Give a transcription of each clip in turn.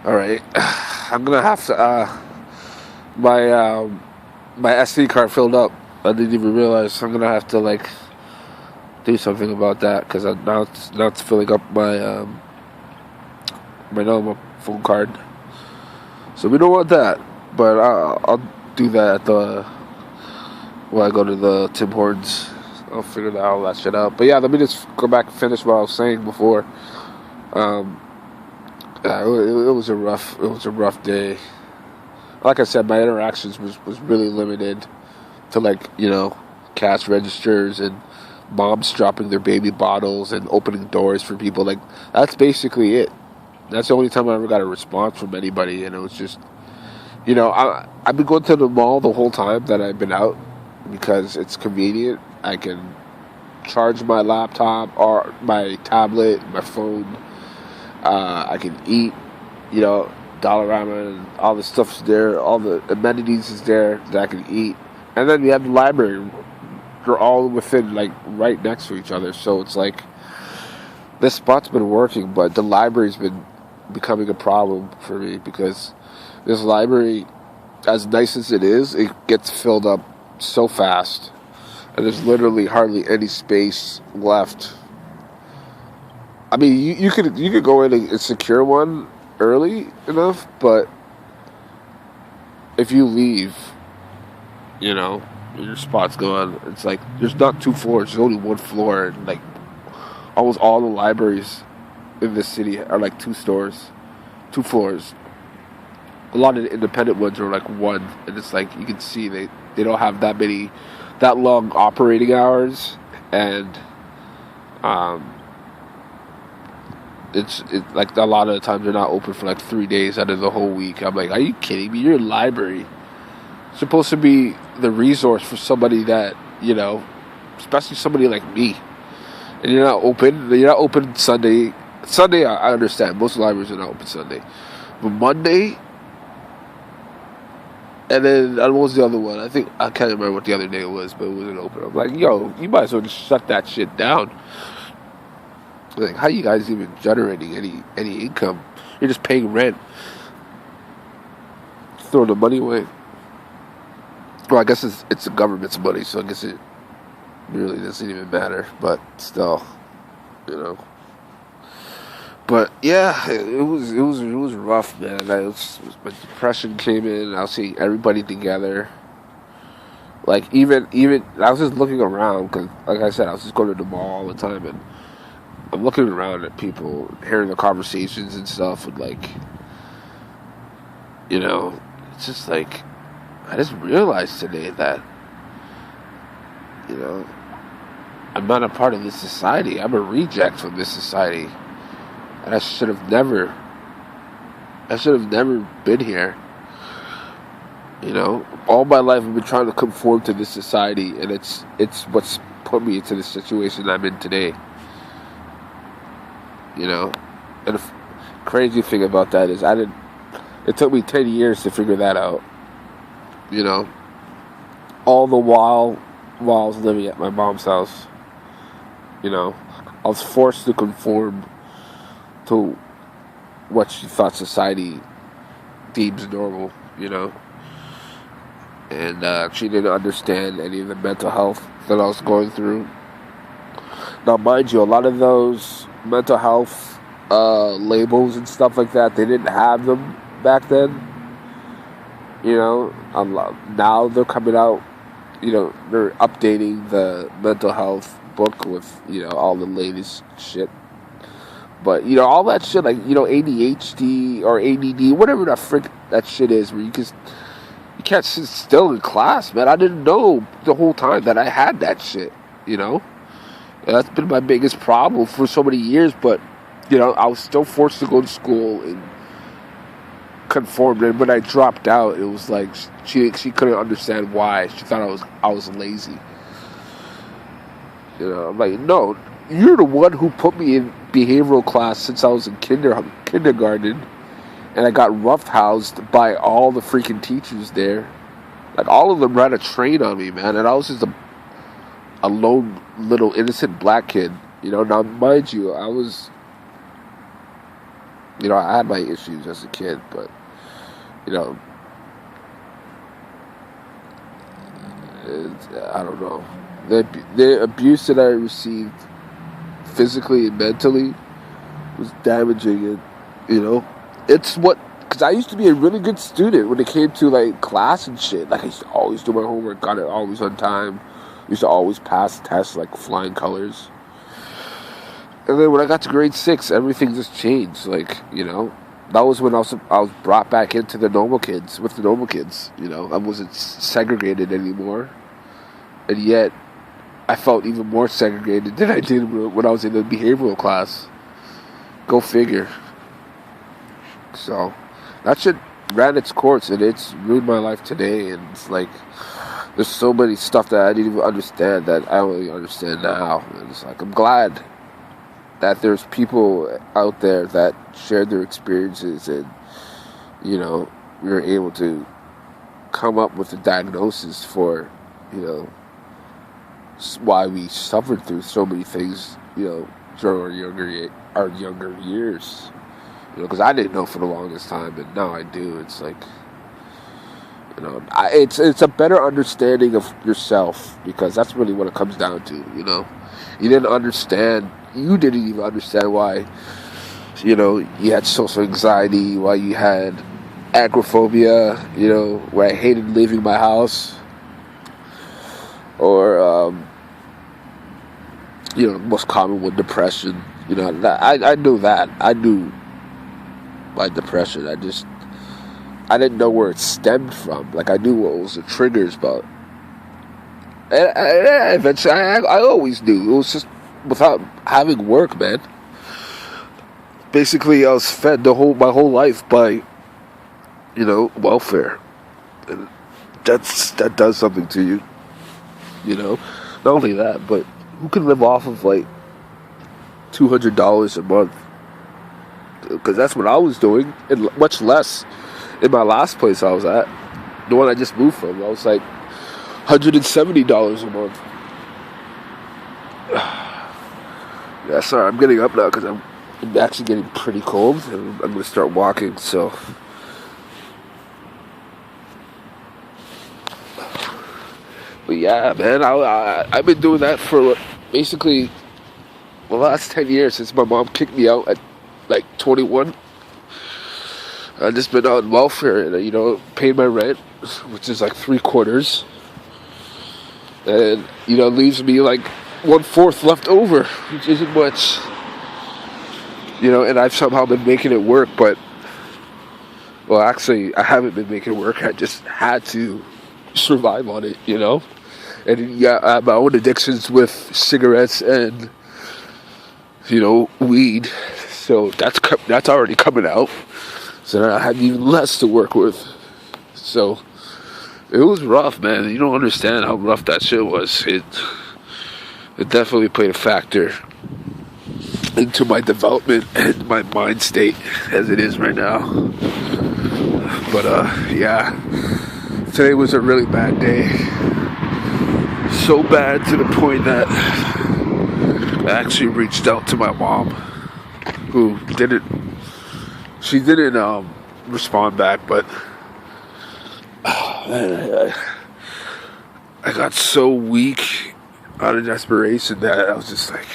All right, I'm gonna have to. My my SD card filled up. I didn't even realize. I'm gonna have to like do something about that because now it's filling up my normal phone card. So we don't want that. But I'll do that at the when I go to the Tim Hortons. I'll figure all that shit out. But yeah, let me just go back and finish what I was saying before. Um, yeah, it was a rough day. Like I said, my interactions was really limited to cash registers and moms dropping their baby bottles and opening doors for people. Like that's basically it. That's the only time I ever got a response from anybody, and it was just I've been going to the mall the whole time that I've been out because it's convenient. I can charge my laptop or my tablet, my phone. I can eat, Dollarama and all the stuff's there. All the amenities is there that I can eat. And then we have the library. They're all within, like, right next to each other. So it's like, this spot's been working, but the library's been becoming a problem for me because this library, as nice as it is, it gets filled up so fast. And there's literally hardly any space left. I mean, you could go in and secure one early enough, but if you leave, you know, your spot's gone. It's like there's not two floors. There's only one floor, and like almost all the libraries in this city are like two stores, two floors. A lot of the independent ones are like one, and it's like you can see they don't have that long operating hours, and um, it's like a lot of the times they're not open for like 3 days out of the whole week. I'm like, are you kidding me? You're a library. It's supposed to be the resource for somebody that, especially somebody like me. And you're not open. You're not open Sunday. Sunday, I understand. Most libraries are not open Sunday. But Monday, and then what was the other one? I can't remember what the other day was, but it wasn't open. I'm like, yo, you might as well just shut that shit down. Like, how you guys even generating any income? You're just paying rent. Throwing the money away. Well, I guess it's the government's money, so I guess it really doesn't even matter. But still, you know. But yeah, it was rough, man. My depression came in. I was seeing everybody together. Like even I was just looking around because, like I said, I was just going to the mall all the time, and I'm looking around at people, hearing the conversations and stuff, and like, it's just like I just realized today that you know I'm not a part of this society. I'm a reject from this society, and I should have never been here. All my life I've been trying to conform to this society, and it's what's put me into the situation I'm in today. And the crazy thing about that is it took me 10 years to figure that out. You know, all the while I was living at my mom's house. I was forced to conform to what she thought society deems normal. And she didn't understand any of the mental health that I was going through. Now, mind you, a lot of those mental health labels and stuff like that, they didn't have them back then. Now they're coming out. They're updating the mental health book with all the latest shit. But all that shit, like ADHD or ADD, whatever the frick that shit is, where you can't sit still in class, man. I didn't know the whole time that I had that shit. And that's been my biggest problem for so many years. But I was still forced to go to school and conformed. And when I dropped out, it was like she couldn't understand why. She thought I was lazy. I'm like, no, you're the one who put me in behavioral class since I was in kindergarten, and I got roughhoused by all the freaking teachers there. Like, all of them ran a train on me, man, and I was just a lone little innocent black kid. Now, mind you, I was You know, I had my issues as a kid, but you know, I don't know. The abuse that I received physically and mentally was damaging, and you know, it's what, because I used to be a really good student when it came to like class and shit. Like I used to always do my homework, got it always on time, used to always pass tests like flying colors. And then when I got to grade 6, everything just changed. Like, you know, that was when I was brought back into the normal kids, with the normal kids. You know, I wasn't segregated anymore, and yet I felt even more segregated than I did when I was in the behavioral class. Go figure. So that shit ran its course, and it's ruined my life today. And it's like, there's so many stuff that I didn't even understand that I only understand now. And it's like, I'm glad that there's people out there that share their experiences, and you know, we were able to come up with a diagnosis for, you know, why we suffered through so many things, you know, during our younger years. You know, because I didn't know for the longest time, and now I do. It's like, you know, it's a better understanding of yourself, because that's really what it comes down to. You know, you didn't even understand why, you know, you had social anxiety, why you had agoraphobia, you know, where I hated leaving my house, or, you know, most common one, depression. You know, I knew that. I knew my depression. I didn't know where it stemmed from. Like, I knew what was the triggers, but eventually, I always knew. It was just without having work, man. Basically, I was fed my whole life by, you know, welfare, and that does something to you. You know, not only that, but who can live off of like $200 a month? Because that's what I was doing, and much less in my last place I was at, the one I just moved from. I was like $170 a month. Yeah, sorry, I'm getting up now because I'm actually getting pretty cold, and I'm going to start walking, so. But yeah, man, I've been doing that for basically the last 10 years, since my mom kicked me out at like 21. I've just been on welfare, and, you know, paid my rent, which is like 3/4, and, you know, leaves me like 1/4 left over, which isn't much. You know, and I've somehow been making it work, but, well, actually, I haven't been making it work. I just had to survive on it, you know? And yeah, I have my own addictions with cigarettes and, you know, weed. So that's already coming out. So now I have even less to work with. So it was rough, man. You don't understand how rough that shit was. It definitely played a factor into my development and my mind state as it is right now. But yeah, today was a really bad day. So bad to the point that I actually reached out to my mom, who didn't respond back, but man, I got so weak out of desperation that I was just like,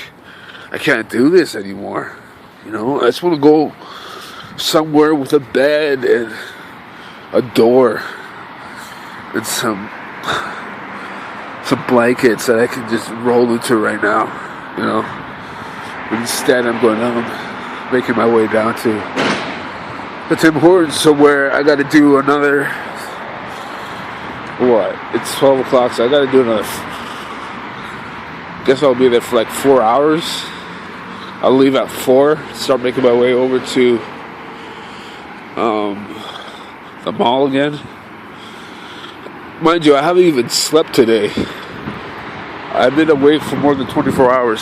I can't do this anymore. You know, I just want to go somewhere with a bed and a door and some blankets that I can just roll into right now. You know, but instead I'm going down, making my way down to the Tim Hortons somewhere. I got to do another. What? It's 12 o'clock, so I got to do another. Guess I'll be there for like 4 hours. I'll leave at 4, start making my way over to the mall again. Mind you, I haven't even slept today. I've been awake for more than 24 hours.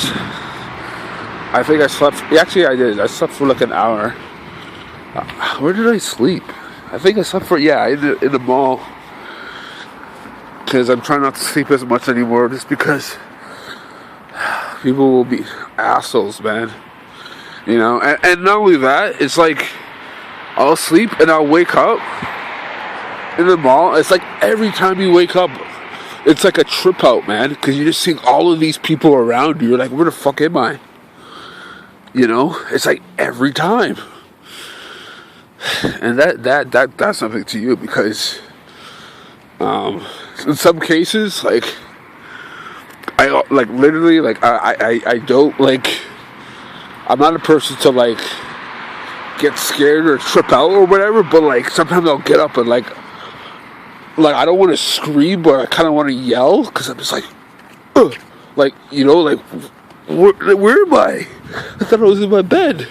I think I slept. Actually, I did. I slept for like an hour. Where did I sleep? I think I slept for in the mall. Because I'm trying not to sleep as much anymore, just because people will be assholes, man. You know, and not only that, it's like I'll sleep and I'll wake up in the mall. It's like every time you wake up, it's like a trip out, man, because you're just seeing all of these people around you. You're like, where the fuck am I? You know, it's like every time. And that's something to you, because in some cases, like I like literally, like I don't, like, I'm not a person to like get scared or trip out or whatever, but like sometimes I'll get up and like I don't want to scream, but I kind of want to yell, because I'm just like, ugh. Like, you know, like, where am I? I thought I was in my bed.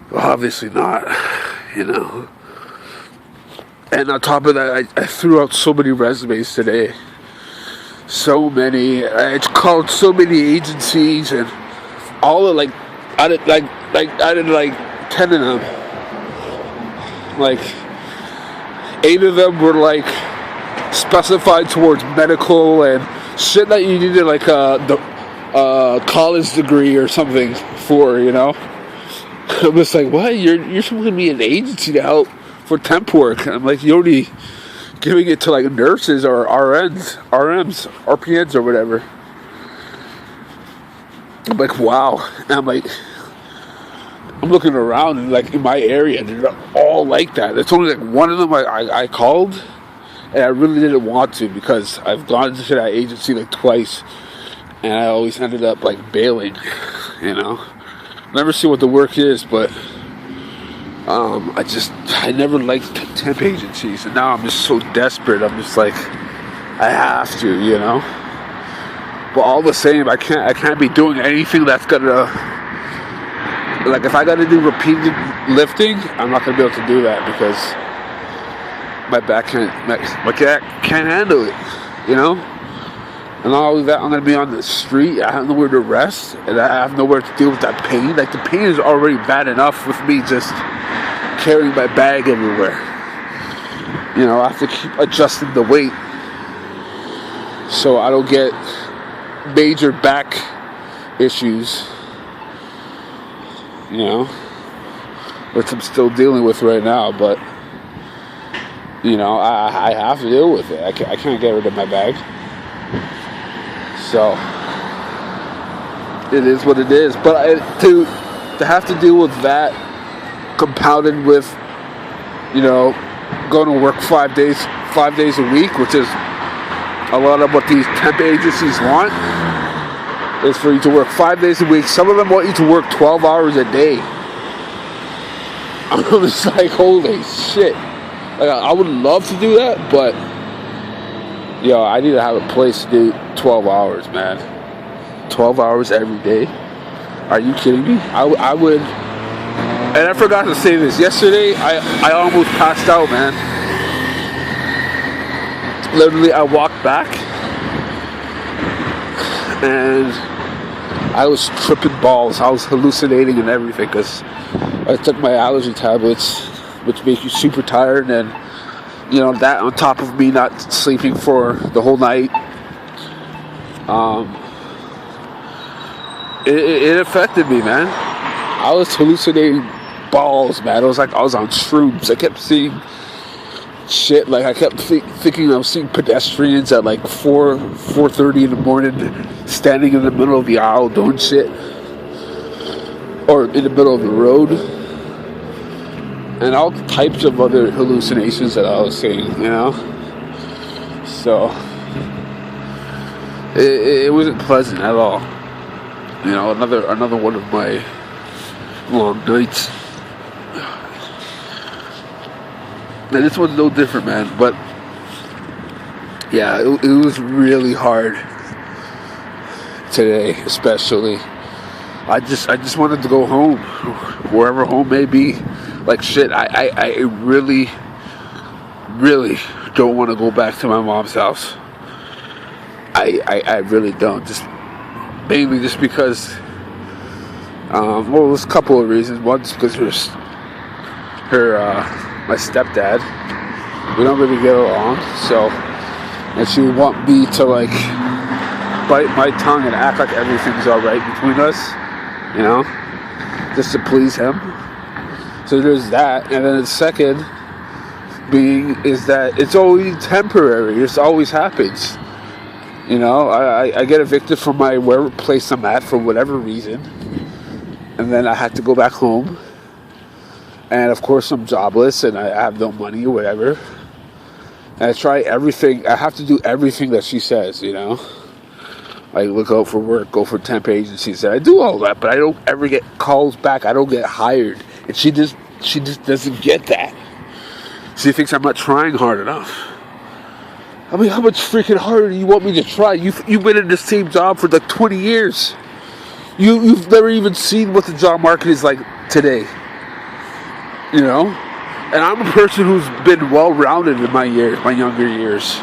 Well, obviously not, you know. And on top of that, I threw out so many resumes today. So many. I called so many agencies, and all of, like, I did like 10 of them. Like, 8 of them were like specified towards medical and shit that you needed like the college degree or something for, you know. I'm just like, what? You're supposed to be an agency to help for temp work. And I'm like, you're only giving it to like nurses or RMs, RPNs or whatever. I'm like, wow. And I'm like, I'm looking around and like in my area, they're all like that. It's only like one of them I called, and I really didn't want to, because I've gone to that agency like twice, and I always ended up like bailing, you know. Never see what the work is, but I never liked temp agencies, and now I'm just so desperate. I'm just like, I have to, you know. But all the same, I can't be doing anything that's gonna, like, if I gotta do repeated lifting, I'm not gonna be able to do that, because my back can't handle it, you know. And not only that, I'm gonna be on the street. I have nowhere to rest, and I have nowhere to deal with that pain. Like, the pain is already bad enough with me just carrying my bag everywhere. You know, I have to keep adjusting the weight so I don't get major back issues, you know, which I'm still dealing with right now. But, you know, I have to deal with it. I can't get rid of my bag. So it is what it is. But to have to deal with that, compounded with, you know, going to work 5 days a week, which is a lot of what these temp agencies want, is for you to work 5 days a week. Some of them want you to work 12 hours a day. I'm just like, holy shit. Like, I would love to do that, but yo, I need to have a place to do 12 hours, man. 12 hours every day. Are you kidding me? I would. And I forgot to say this. Yesterday, I almost passed out, man. Literally, I walked back, and I was tripping balls. I was hallucinating and everything, because I took my allergy tablets, which make you super tired, and, you know, that on top of me not sleeping for the whole night, it affected me, man. I was hallucinating balls, man. It was like I was on shrooms. I kept seeing shit. Like, I kept thinking I was seeing pedestrians at like 4:30 in the morning, standing in the middle of the aisle doing shit, or in the middle of the road, and all types of other hallucinations that I was seeing, you know. So it wasn't pleasant at all. You know, another one of my long nights. And this one's no different, man. But yeah, it was really hard today, especially. I just wanted to go home, wherever home may be. Like, shit, I really, really don't want to go back to my mom's house. I really don't. Just mainly just because, well, there's a couple of reasons. One, just because my stepdad, we don't really get along, so, and she would want me to, like, bite my tongue and act like everything's alright between us, you know. just to please him. So there's that. And then the second being is that it's always temporary. This always happens. You know, I get evicted from my wherever place I'm at for whatever reason. And then I had to go back home. And of course I'm jobless and I have no money or whatever. And I try everything. I have to do everything that she says, you know. Like look out for work, go for temp agencies. And I do all that, but I don't ever get calls back. I don't get hired. And she just doesn't get that. She thinks I'm not trying hard enough. I mean, how much freaking harder do you want me to try? You've been in the same job for like 20 years. You've never even seen what the job market is like today. You know? And I'm a person who's been well-rounded in my younger years.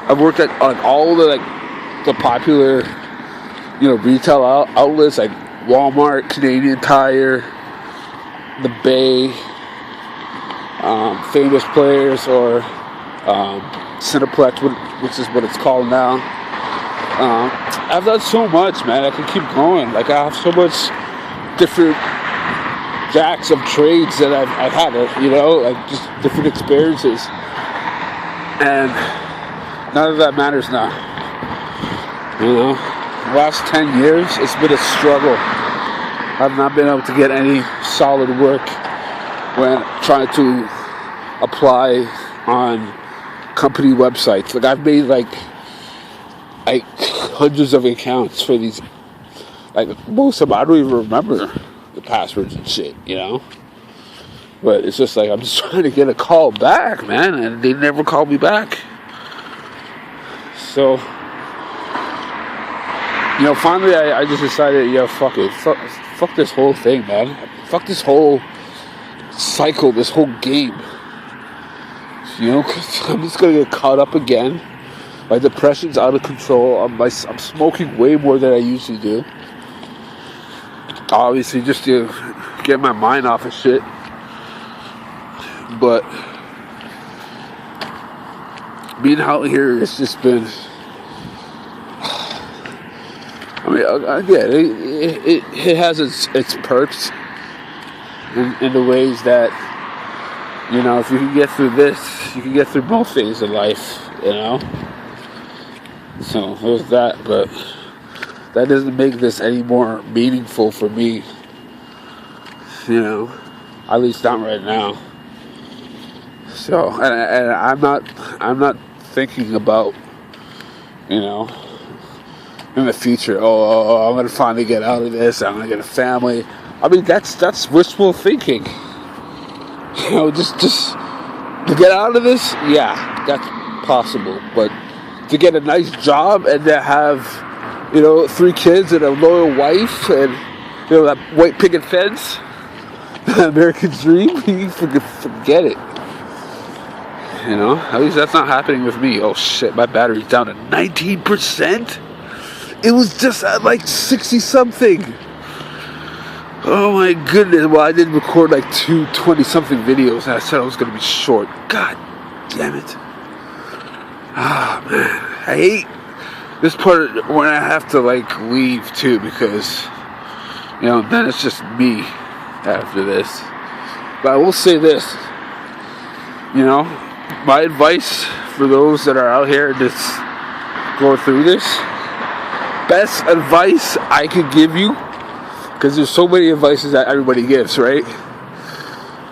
I've worked at like all the popular, you know, retail outlets like Walmart, Canadian Tire, the Bay, Famous Players, or Cineplex, which is what it's called now. I've done so much, man. I can keep going. Like I have so much different jacks of trades that I've had, you know, like just different experiences, and none of that matters now. You know, the last 10 years, it's been a struggle. I've not been able to get any solid work when trying to apply on company websites. Like I've made like hundreds of accounts for these. Like most of them, I don't even remember the passwords and shit, you know. But it's just like I'm just trying to get a call back, man, and they never call me back. So, you know, finally I just decided, yeah, fuck it. Fuck this whole thing, man. Fuck this whole cycle, this whole game. You know, 'cause I'm just going to get caught up again. My depression's out of control. I'm smoking way more than I usually do. Obviously, just to get my mind off of shit. But being out here, it's just been... I mean, again, it has its perks in the ways that, you know, if you can get through this, you can get through both things in life, you know. So there's that, but that doesn't make this any more meaningful for me, you know, at least not right now. So, and I'm not thinking about, you know, in the future, oh, I'm gonna finally get out of this, I'm gonna get a family. I mean, that's wishful thinking. You know, just to get out of this, yeah, that's possible. But to get a nice job and to have, you know, 3 kids and a loyal wife and, you know, that white picket fence, American dream, you forget it. You know, at least that's not happening with me. Oh shit, my battery's down to 19%. It was just at like 60 something. Oh my goodness. Well, I did record like 2 20-something videos and I said I was going to be short. God damn it. Ah, man. I hate this part when I have to like leave too, because, you know, then it's just me after this. But I will say this, you know, my advice for those that are out here just going through this, best advice I could give you, because there's so many advices that everybody gives, right?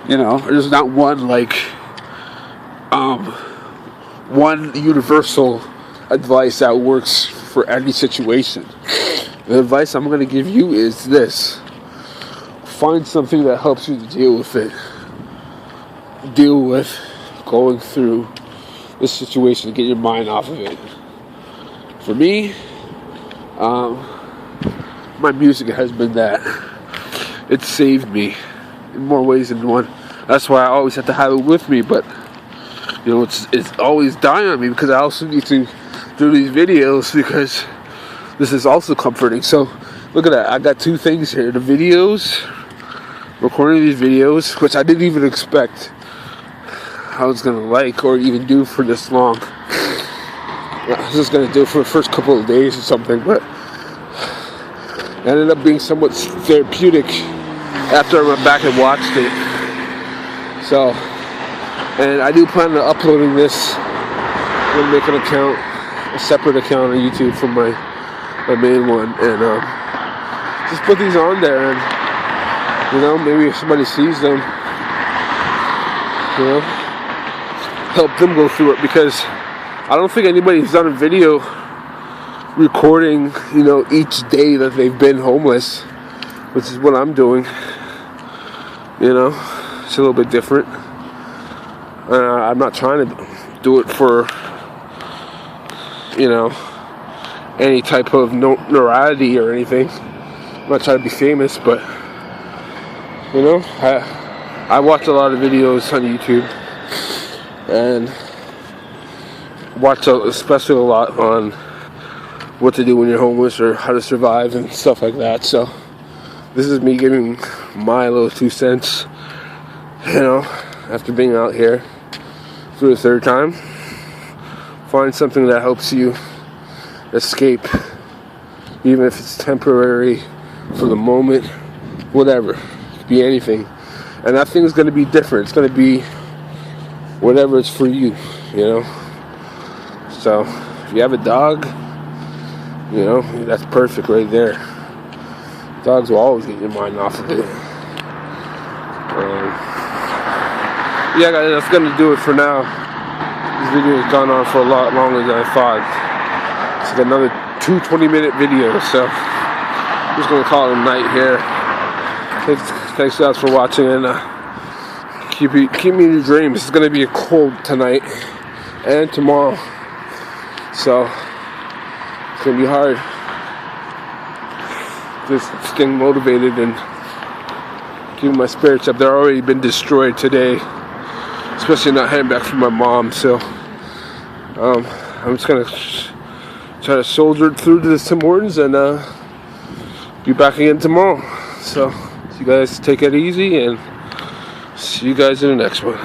You know, there's not one like one universal advice that works for any situation. The advice I'm going to give you is this: find something that helps you to deal with it. Deal with going through this situation to get your mind off of it. For me, my music has been that. It saved me in more ways than one. That's why I always have to have it with me, but you know, it's always dying on me, because I also need to do these videos, because this is also comforting. So look at that, I got 2 things here: the videos, recording these videos, which I didn't even expect I was gonna like or even do for this long. I was just gonna do it for the first couple of days or something, but it ended up being somewhat therapeutic after I went back and watched it. So, and I do plan on uploading this. I'm gonna make an account, a separate account on YouTube from my main one, and just put these on there, and maybe if somebody sees them, help them go through it, because I don't think anybody's done a video recording, each day that they've been homeless, which is what I'm doing. It's a little bit different. I'm not trying to do it for, any type of notoriety or anything. I'm not trying to be famous, but, I watch a lot of videos on YouTube, and watch especially a lot on what to do when you're homeless or how to survive and stuff like that. So this is me giving my little 2 cents, after being out here for the 3rd time. Find something that helps you escape, even if it's temporary, for the moment, whatever. It could be anything. And that thing's going to be different. It's going to be whatever it's for you, So if you have a dog, that's perfect right there. Dogs will always get your mind off of it. Yeah, guys, that's going to do it for now. This video has gone on for a lot longer than I thought. It's like another 2 20-minute videos, so I'm just going to call it a night here. Thanks guys for watching, and keep me in your dreams. It's going to be cold tonight and tomorrow, so it's going to be hard just staying motivated and keeping my spirits up. They're already been destroyed today, especially not heading back from my mom. So I'm just gonna try to soldier through to the Tim Hortons and be back again tomorrow. So you guys take it easy, and see you guys in the next one.